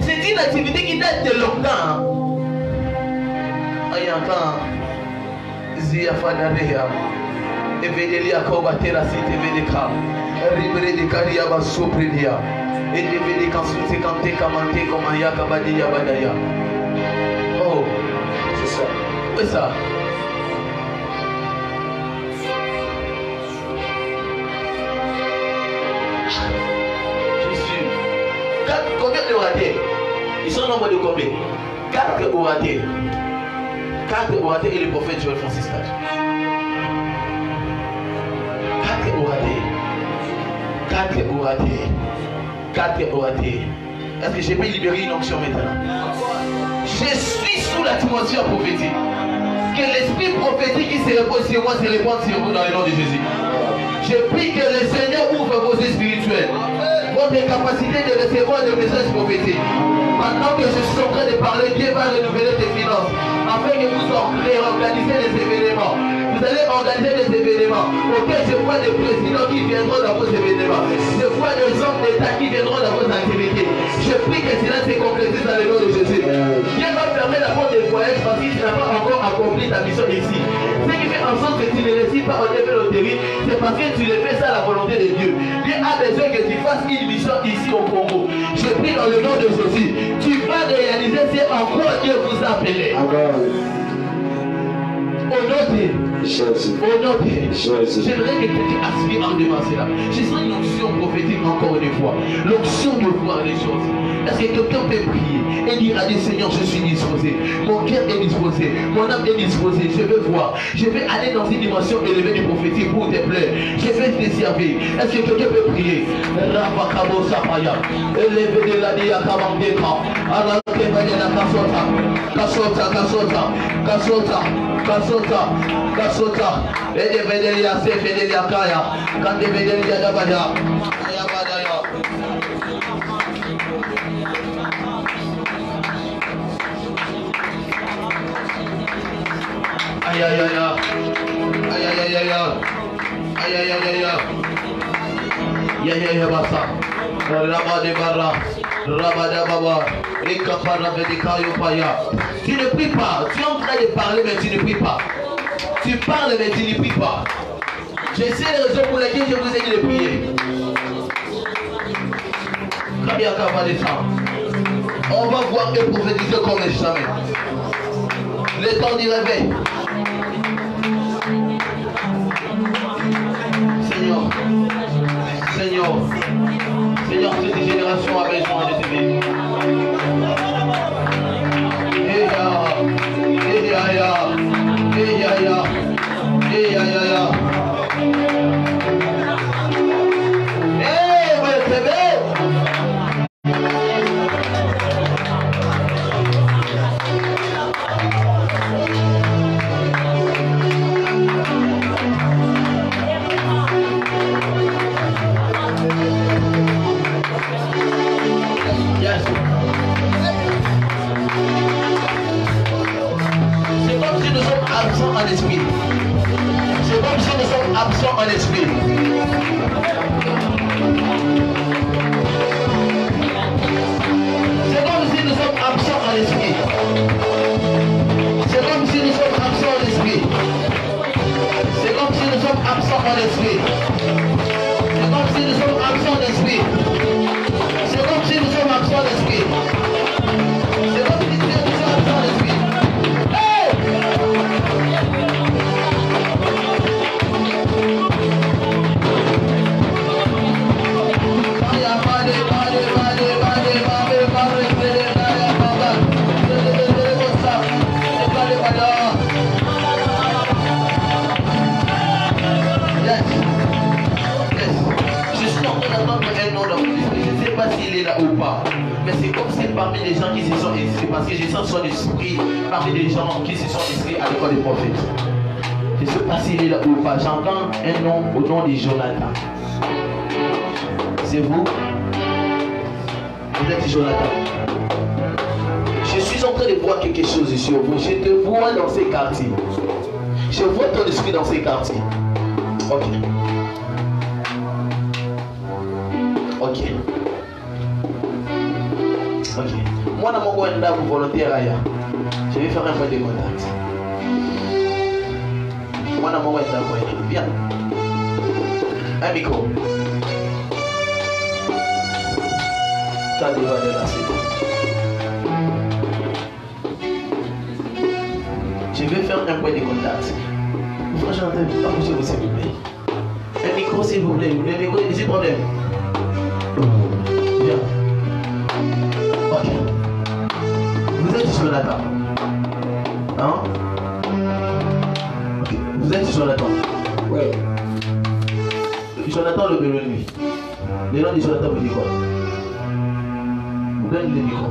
C'est une activité qui date de longtemps. Zia Fanaria, Evedelia Kobatera City Vedeka, Ribre de Karia Basopridia, et de Kansuti Kante Kamante Komaya Kabadia Badaya. Oh, c'est ça. C'est ça. Jésus. Combien de ratés? Ils sont nombre de combien? 4 orateurs. 4 orateurs et le prophète Joël Francis. 4 orateurs. 4 orateurs. 4 orateurs. Est-ce que je peux libérer une onction maintenant? Je suis sous l'atmosphère prophétique. Que l'esprit prophétique qui se repose sur moi se répande sur vous dans le nom de Jésus. Je prie que le Seigneur ouvre vos yeux spirituels, votre capacité de recevoir des messages prophétiques. Maintenant que je suis en train de parler, Dieu va renouveler tes finances, afin que vous réorganisez les événements. Vous allez organiser des événements auxquels je vois des présidents qui viendront dans vos événements. Je vois des hommes d'État qui viendront dans vos activités. Je prie que cela se concrétise dans le nom de Jésus. Dieu va fermer la porte des voyages parce qu'il n'a pas encore accompli ta mission ici. Ce qui fait en sorte que tu ne réussis pas au développement, c'est parce que tu ne fais ça à la volonté de Dieu. Dieu a besoin que tu fasses une mission ici au Congo. Je prie dans le nom de Jésus. Tu vas réaliser ce en quoi Dieu vous a appelé. Au nom de Jésus. Au nom de Jésus. J'aimerais que quelqu'un aspire en devant cela. Je sens une onction prophétique encore une fois. L'onction de voir les choses. Est-ce que quelqu'un peut prier et dire à Dieu, Seigneur, je suis disposé. Mon cœur est disposé. Mon âme est disposée. Je veux voir. Je vais aller dans une dimension élevée du prophétique pour te plaire. Je vais te servir. Est-ce que quelqu'un peut prier? Rabakabo Sapaya. Élevez de la dia Kabandeka. Arake Badena Kasota. Kasota, Kasota. Kasota. Kasota. Kasota. Ede Vedelia Sefedelia Kaya. Kande Vedelia Dabada. Ayabadaya. Aïe aïe aïe aïe aïe aïe aïe aïe aïe aïe aïe aïe aïe basa Rabade Barra Rabada Baba Rekapara Vedikayo Paya. Tu ne pries pas, tu es en train de parler mais tu ne pries pas. Tu parles mais tu ne pries pas. Je sais les raisons pour lesquelles je vous ai dit de prier. On va voir et prophétiser comme jamais. Le temps du réveil. Jonathan peut un nom dans mon esprit. Je ne sais pas s'il est là ou pas. Mais c'est comme c'est parmi les gens qui se sont inscrits. Parce que je sens son esprit parmi les gens qui se sont inscrits à l'école des prophètes. Je ne sais pas s'il est là ou pas. J'entends un nom au nom de Jonathan. C'est vous? Vous êtes Jonathan. Je suis en train de voir quelque chose sur vous. Je te vois dans ces quartiers. Je vois ton esprit dans ces quartiers. Ok. Ok. Ok. Moi, dans mon coin pour volontaire, je vais faire un point de contact. Moi, dans mon coin viens. Un micro. T'as des valeurs là, c'est bon. Je vais faire un point de contact. Franchement, pas bouger vous s'il vous plaît. Un micro s'il vous plaît. Vous voulez un micro, il y a problème. Viens. Ok. Vous êtes Jonathan. Hein? Ok. Vous êtes Jonathan. Ouais. Jonathan le bel nuit. Le nom de Jonathan vous dit quoi? Donne le micro.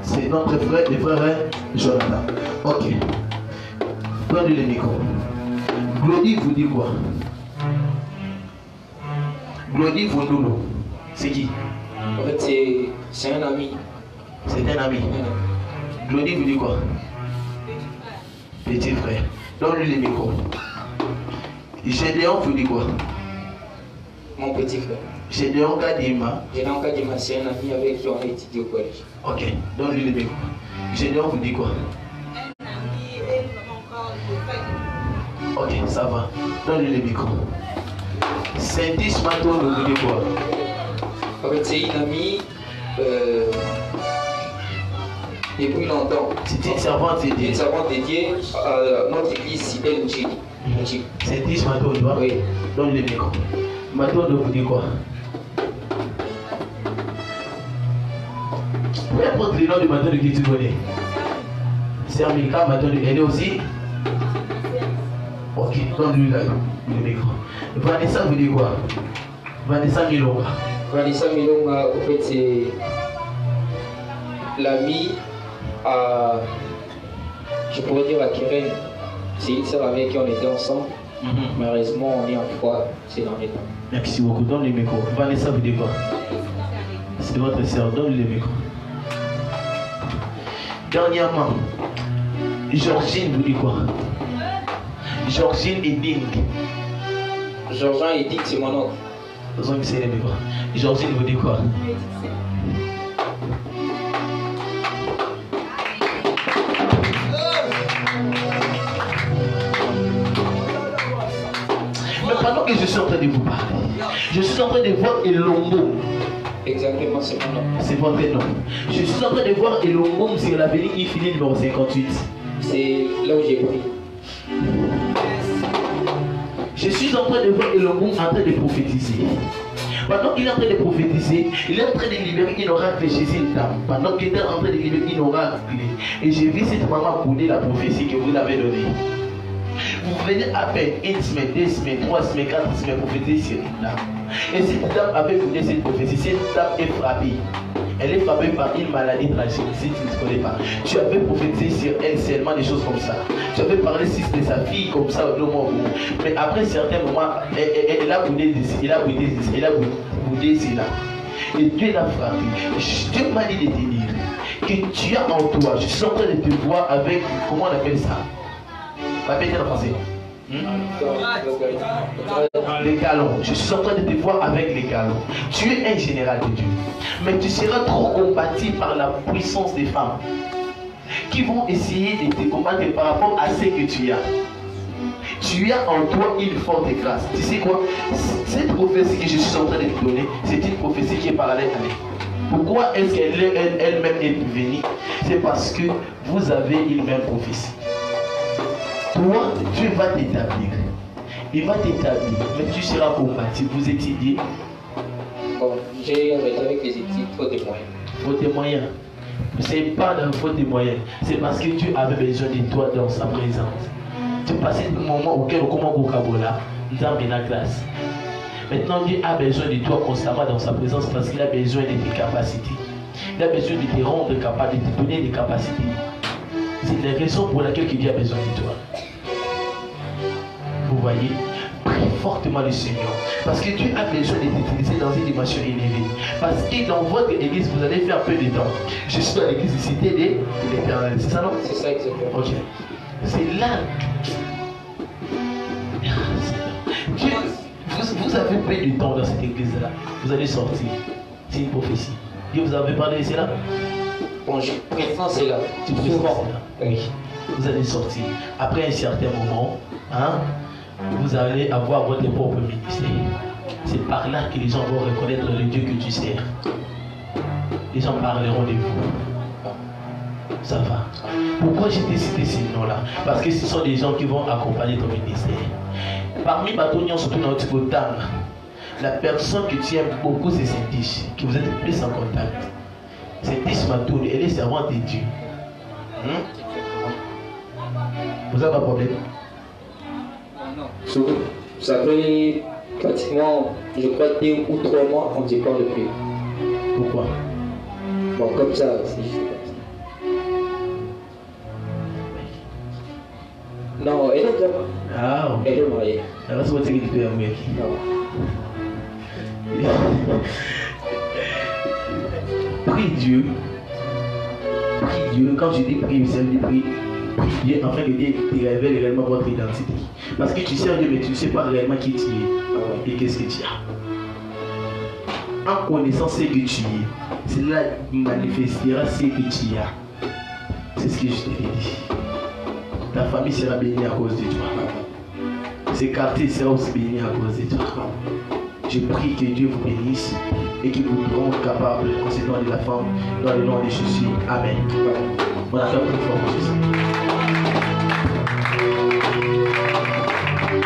C'est notre frère, le frère Jonathan. Ok. Prenez le micro. Glody vous dit quoi? Glody Vondolo. C'est qui? En fait, c'est un ami. C'est un ami. Glody vous dit quoi? Petit frère. Donne-lui le micro. Gédéon vous dit quoi? Mon petit frère. Gédéon Kadima. Gédéon Kadima, c'est un ami avec qui on a étudié au collège. Ok, donne-lui le micro. Gédéon vous dit quoi? Un ami et encore le frère. Ok, ça va. Donne-lui le micro. Saint-Is Mato vous dit quoi? En fait, c'est une amie depuis longtemps. C'est une servante dédiée. Une servante dédiée à notre église Sidel Njili. Saint-Is Mato, tu vois? Oui. Donne-lui le micro. Mato vous dit quoi? Peu importe le nom du Mato de qui tu connais. C'est Amilka Mato, elle est aussi? Ok, donne-lui le micro. Vanessa vous dit quoi? Vanessa Milonga. Vanessa Milonga, en fait, c'est l'ami à, je pourrais dire à Keren. C'est une sœur avec qui on était ensemble. Malheureusement, on est en froid ces derniers temps. Merci beaucoup. Donne le micro. Vanessa vous dit quoi? C'est votre sœur. Donne le micro. Dernièrement, Georgine vous dit quoi? Georgine et Ding. Georgin et Dick, c'est mon oncle. Georgine vous dit quoi? Mais pendant que je suis en train de vous parler, je suis en train de voir Elombo. Exactement, c'est mon nom. C'est votre nom. Je suis en train de voir Elombo sur l'avenue Ifili numéro 58. C'est là où j'ai pris. Je suis en train de voir Elombo en train de prophétiser. Pendant qu'il est en train de prophétiser, il est en train de libérer une oracle chez une dame. Pendant qu'il est en train de libérer une oracle, et j'ai vu cette maman couler la prophétie que vous l'avez donnée. Vous venez à peine une semaine, 2 semaines, 3 semaines, 4 semaines prophétiser sur une dame. Et cette dame avait coulé cette prophétie. Cette dame est frappée. Elle est frappée par une maladie tragique, si tu ne connais pas. Tu avais prophétisé sur elle seulement des choses comme ça. Tu avais parlé de sa fille comme ça au moment où. Mais après certains moments, elle a boudé d'ici, elle a boudé cela. Et Dieu l'a frappé. Dieu m'a dit de te dire que tu as en toi, je suis en train de te voir avec, comment on appelle ça? Répétez en français. Les galons. Je suis en train de te voir avec les galons. Tu es un général de Dieu. Mais tu seras trop combattu par la puissance des femmes qui vont essayer de te combattre par rapport à ce que tu as. Tu as en toi une forte grâce. Tu sais quoi? Cette prophétie que je suis en train de te donner, c'est une prophétie qui est parallèle à elle. Pourquoi est-ce qu'elle-même est venue? C'est parce que vous avez une même prophétie. Toi, Dieu va t'établir. Il va t'établir, mais tu seras combattu. Vous étudiez. Bon, j'ai arrêté avec les études, faute de moyens. Faute de moyens. Ce n'est pas dans faute de moyens. C'est parce que Dieu avait besoin de toi dans sa présence. Tu passes un moment auquel on commence au Kabola, nous avons la classe. Maintenant, Dieu a besoin de toi constamment dans sa présence parce qu'il a besoin de tes capacités. Il a besoin de te rendre capable, de te donner des capacités. C'est la raison pour laquelle Dieu a besoin de toi. Vous voyez, prie fortement le Seigneur. Parce que Dieu a besoin de t'utiliser dans une dimension élevée. Parce que dans votre église, vous allez faire peu de temps. Je suis à l'église de Cité de l'Éternel. C'est ça, non? C'est ça exactement. Ok. C'est là. Dieu, vous avez peu de temps dans cette église-là. Vous allez sortir. C'est une prophétie. Dieu vous avez parlé de cela? Bon, je préfère cela. Tu préfères cela? Oui. Vous allez sortir. Après un certain moment, hein, vous allez avoir votre propre ministère. C'est par là que les gens vont reconnaître le Dieu que tu sers. Les gens parleront de vous. Ça va. Pourquoi j'ai décidé ces noms-là? Parce que ce sont des gens qui vont accompagner ton ministère. Parmi Batonian, surtout dans notre côté, la personne que tu aimes beaucoup, c'est Saint-Tiche, que vous êtes plus en contact. Saint-Tiche Matouni, elle est servante de Dieu. Vous avez un problème? Non. Ça fait pratiquement, je crois, 2 ou 3 mois qu'on ne dit pas depuis. Pourquoi? Bon, comme ça, c'est juste. Non, elle est déjà mariée. Ah, ok. Elle est mariée. Alors, c'est votre secrétaire américain. Non. Prie Dieu. Prie Dieu. Quand je dis prie, c'est dire prie Dieu afin que Dieu te révèle réellement votre identité. Parce que tu sais Dieu, mais tu ne sais pas réellement qui tu es et qu'est-ce que tu as. En connaissant ce que tu es, cela manifestera ce que tu as. C'est ce que je t'ai dit. Ta famille sera bénie à cause de toi. Ces quartiers seront aussi bénis à cause de toi. Je prie que Dieu vous bénisse et qu'il vous rende capable en ce temps de la femme dans le nom de Jésus. Amen. On a fait plus fort pour Jésus.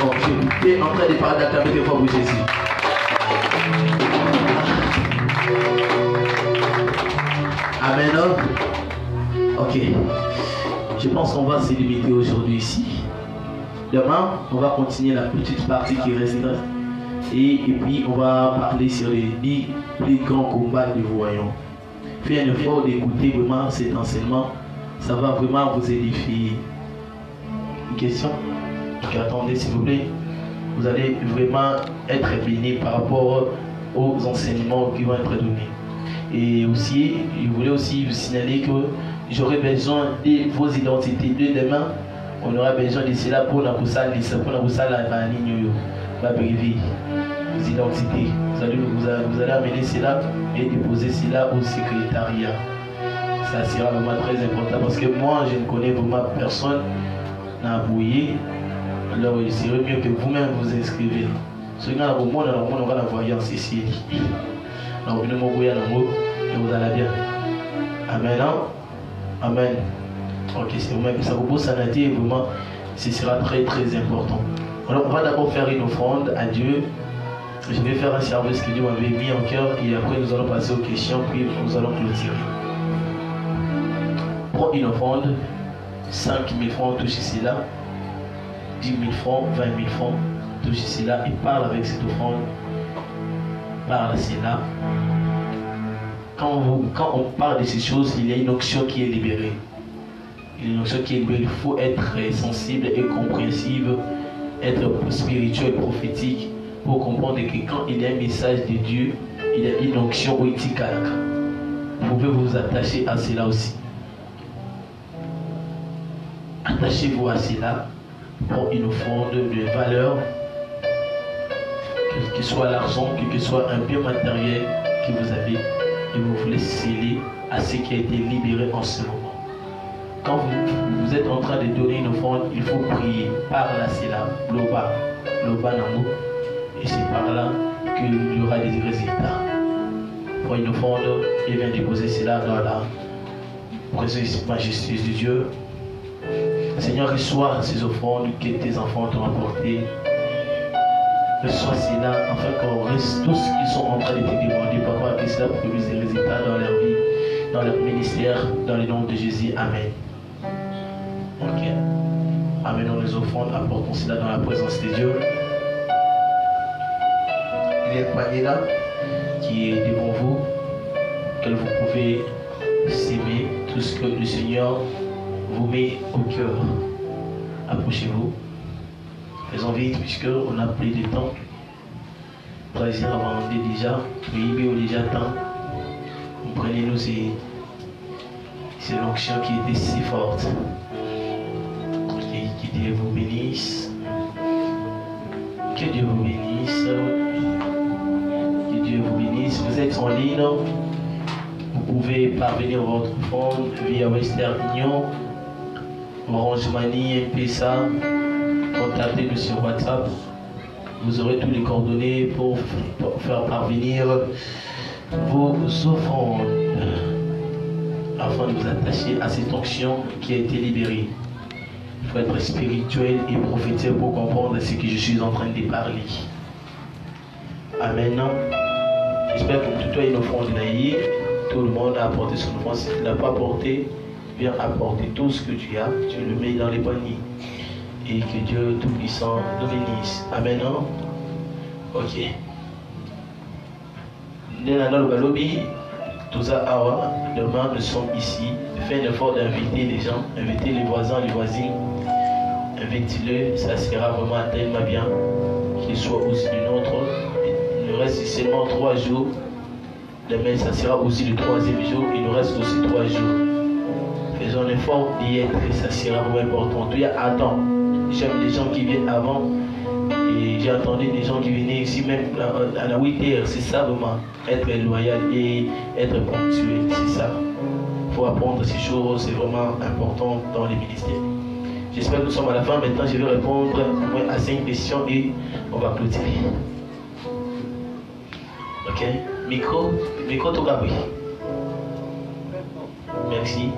Bon, je suis en train de parler d'acclamer des fois pour Jésus. Amen. Ok. Je pense qu'on va se limiter aujourd'hui ici. Demain, on va continuer la petite partie qui reste. Et puis, on va parler sur les 10 plus grands combats que nous voyons. Faites un effort d'écouter vraiment cet enseignement. Ça va vraiment vous édifier. Une question? Donc, attendez, s'il vous plaît. Vous allez vraiment être bénis par rapport aux enseignements qui vont être donnés. Et aussi, je voulais aussi vous signaler que j'aurai besoin de vos identités. Demain, on aura besoin de cela pour la salle, pour la salle à ligne, la brevet, vos identités. Vous allez amener cela et déposer cela au secrétariat. Ça sera vraiment très important parce que moi, je ne connais vraiment personne à bouiller. Alors, il serait mieux que vous-même vous inscrivez. Ce qui est au monde, on aura la voyance ici. Alors, venez me bouiller en mot et vous allez bien. Amen. Amen. Ok, c'est vrai que ça vous pose à dire vraiment, ce sera très très important. Alors, on va d'abord faire une offrande à Dieu. Je vais faire un service que Dieu m'avait mis en cœur et après nous allons passer aux questions, puis nous allons clôturer. Prends une offrande, 5 000 francs, touche ici là, 10 000 francs, 20 000 francs, touche ici là et parle avec cette offrande. Parle à cela. Quand on parle de ces choses, il y a une onction qui est libérée. Une onction qui est libérée. Il faut être sensible et compréhensive, être spirituel, prophétique, pour comprendre que quand il y a un message de Dieu, il y a une onction oïtikala. Vous pouvez vous attacher à cela aussi. Attachez-vous à cela pour une offrande de valeur, quel que soit l'argent, quel que soit un bien matériel que vous avez, et vous voulez sceller à ce qui a été libéré en ce moment. Quand vous êtes en train de donner une offrande, il faut prier par la syllabe, loba, loba namo, et c'est par là qu'il y aura des résultats. Pour une offrande, il vient déposer cela dans la présence majestueuse de Dieu. Seigneur, reçois ces offrandes que tes enfants t'ont apportées. Reçois cela afin qu'on reste tous qui sont en train de te demander, Papa, que cela produise des résultats dans leur vie, dans leur ministère, dans le nom de Jésus. Amen. Ok. amenons les offrandes, apportons cela dans la présence de Dieu. Il y a un panier là qui est devant vous, que vous pouvez s'aimer tout ce que le Seigneur vous met au cœur. Approchez-vous. Faisons vite puisqu'on a pris du temps. Plaisir avant déjà, oui, déjà temps. Comprenez-nous, c'est l'onction qui était si forte. Que Dieu vous bénisse. Que Dieu vous bénisse. Que Dieu vous bénisse. Vous êtes en ligne. Vous pouvez parvenir votre offrande via Western Union, Orange Money, M-Pesa. Contactez-nous sur WhatsApp. Vous aurez tous les coordonnées pour faire parvenir vos offrandes afin de vous attacher à cette onction qui a été libérée. Il faut être spirituel et prophétique pour comprendre ce que je suis en train de parler. Amen. J'espère que tout est une offrande naïve. Tout le monde a apporté son offrande. Si tu ne l'as pas apporté, viens apporter tout ce que tu as. Tu le mets dans les paniers. Et que Dieu Tout-Puissant nous bénisse. Amen. Ok. Demain, nous sommes ici. Fais l'effort d'inviter les gens, inviter les voisins, les voisines. Invite-le, ça sera vraiment tellement bien qu'il soit aussi le nôtre. Il nous reste seulement 3 jours. Demain, ça sera aussi le 3e jour. Il nous reste aussi 3 jours. Faisons l'effort d'y être, ça sera vraiment important. Tu attends. J'aime les gens qui viennent avant. Et j'ai entendu des gens qui venaient ici même à la 8h. C'est ça vraiment. Être loyal et être ponctuel. C'est ça. Il faut apprendre ces choses. C'est vraiment important dans les ministères. J'espère que nous sommes à la fin. Maintenant, je vais répondre à 5 questions et on va clôturer. Ok. Micro tout oui. Merci.